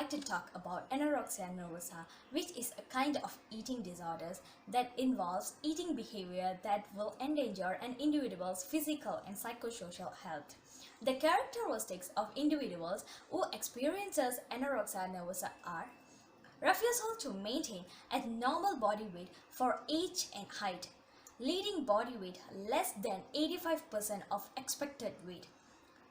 like to talk about anorexia nervosa, which is a kind of eating disorders that involves eating behavior that will endanger an individual's physical and psychosocial health. The characteristics of individuals who experiences anorexia nervosa are refusal to maintain a normal body weight for age and height, leading body weight less than 85% of expected weight,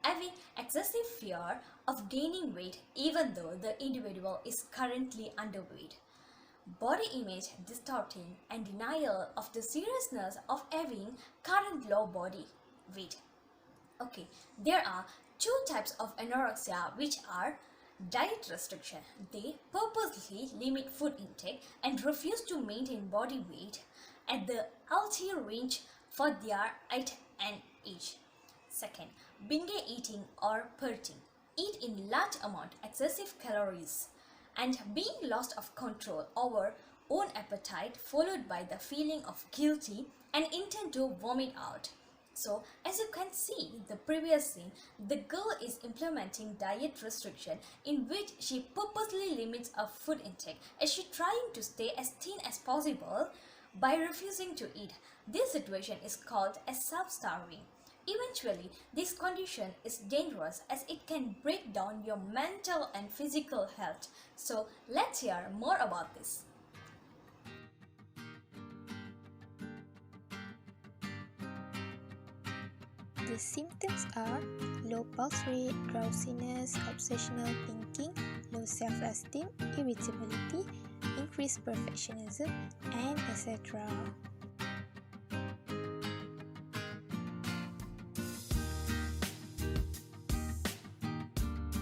having excessive fear of gaining weight even though the individual is currently underweight, body image distorting and denial of the seriousness of having current low body weight. Okay, there are two types of anorexia which are diet restriction. They purposely limit food intake and refuse to maintain body weight at the healthy range for their height and age. Second, binge eating or purging. Eat in large amount excessive calories and being lost of control over own appetite followed by the feeling of guilty and intent to vomit out. So as you can see the previous scene, the girl is implementing diet restriction in which she purposely limits her food intake as she trying to stay as thin as possible by refusing to eat. This situation is called as self-starving. Eventually, this condition is dangerous as it can break down your mental and physical health. So let's hear more about this. The symptoms are low pulse rate, drowsiness, obsessional thinking, low self-esteem, irritability, increased perfectionism, and etc.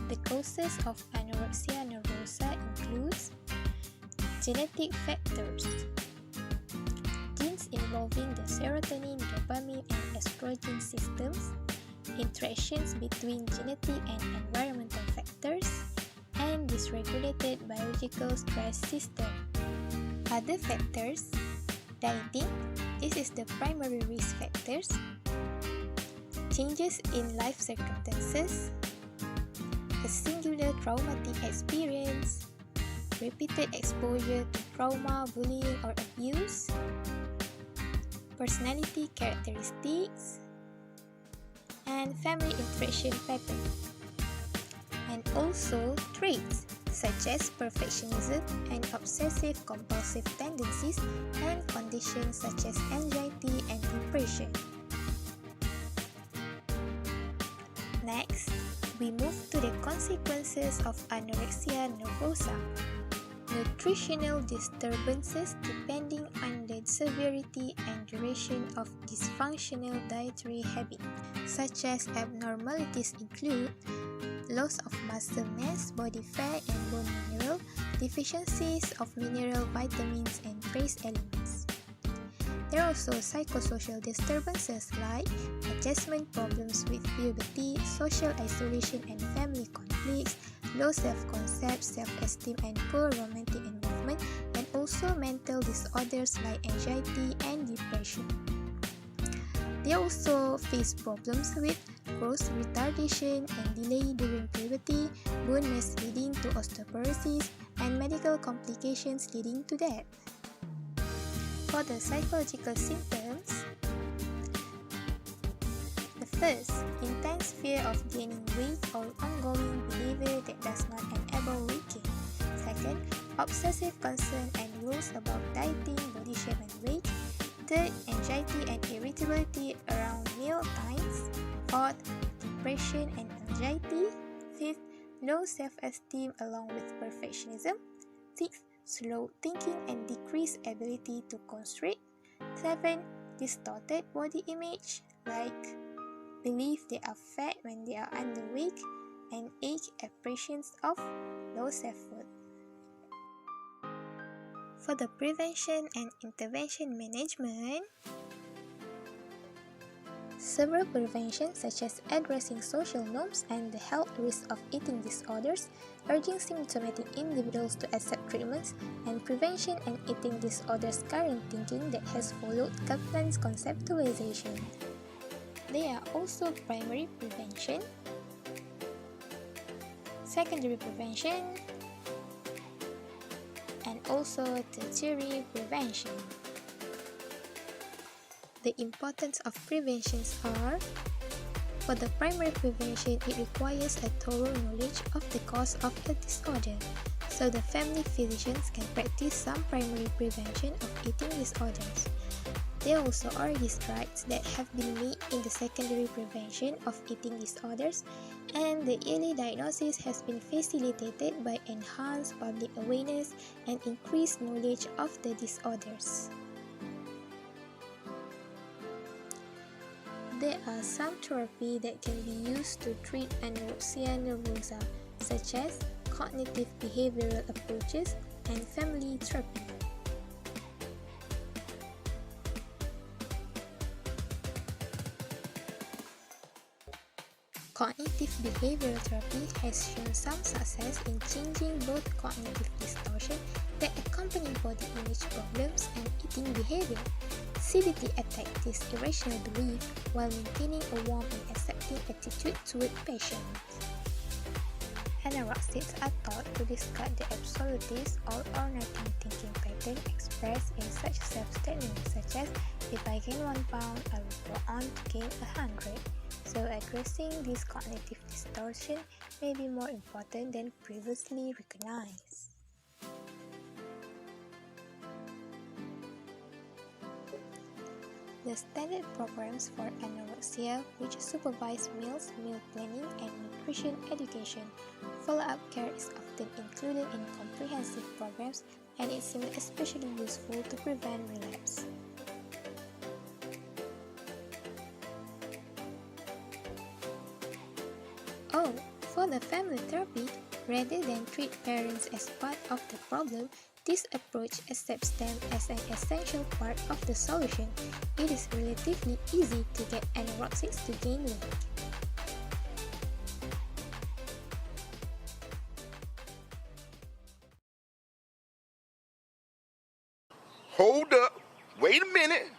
The causes of anorexia nervosa includes genetic factors, genes involving the serotonin, dopamine, and estrogen systems, interactions between genetic and environmental factors, and dysregulated biological stress system. Other factors: dieting, this is the primary risk factors, changes in life circumstances, a singular traumatic experience, repeated exposure to trauma, bullying, or abuse, personality characteristics, and family interaction pattern, and also traits such as perfectionism and obsessive compulsive tendencies and conditions such as anxiety and depression. Next, we move to the consequences of anorexia nervosa. Nutritional disturbances depending on the severity and duration of dysfunctional dietary habit, such as abnormalities include loss of muscle mass, body fat, and bone mineral, deficiencies of mineral, vitamins, and trace elements. There are also psychosocial disturbances like adjustment problems with puberty, social isolation and family conflicts, low self-concept, self-esteem, and poor romantic involvement, and also mental disorders like anxiety and depression. They also face problems with growth retardation and delay during puberty, bone mass leading to osteoporosis, and medical complications leading to death. For the psychological symptoms, the first, intense fear of gaining weight or ongoing behavior that does not enable weight gain. Second, obsessive concern and rules about dieting, body shape, and weight. Third, anxiety and irritability around meal times. Fourth, depression and anxiety. Fifth, low self-esteem along with perfectionism. Sixth, slow thinking and decreased ability to concentrate. 7. Distorted body image, like believe they are fat when they are underweight, and 8. Apprehensions of low self-worth. For the prevention and intervention management, several preventions such as addressing social norms and the health risks of eating disorders, urging symptomatic individuals to accept treatments, and prevention and eating disorders current thinking that has followed Kaplan's conceptualization. There are also primary prevention, secondary prevention, also tertiary prevention. The importance of preventions are: for the primary prevention, it requires a thorough knowledge of the cause of the disorder, so the family physicians can practice some primary prevention of eating disorders. There also are strides that have been made in the secondary prevention of eating disorders, and the early diagnosis has been facilitated by enhanced public awareness and increased knowledge of the disorders. There are some therapies that can be used to treat anorexia nervosa, such as cognitive behavioral approaches and family therapy. Cognitive behavioral therapy has shown some success in changing both cognitive distortion that accompany body image problems and eating behavior. CBT attacks this irrational belief while maintaining a warm and accepting attitude toward patients. Anorexics are taught to discard the absolutist all-or-nothing thinking pattern expressed in such self-statements such as, "If I gain 1 pound, I will go on to gain 100. So addressing this cognitive distortion may be more important than previously recognized. The standard programs for anorexia, which supervise meals, meal planning, and nutrition education. Follow-up care is often included in comprehensive programs, and it seems especially useful to prevent relapse. Oh, for the family therapy, rather than treat parents as part of the problem, this approach accepts them as an essential part of the solution. It is relatively easy to get anorexics to gain weight. Hold up. Wait a minute.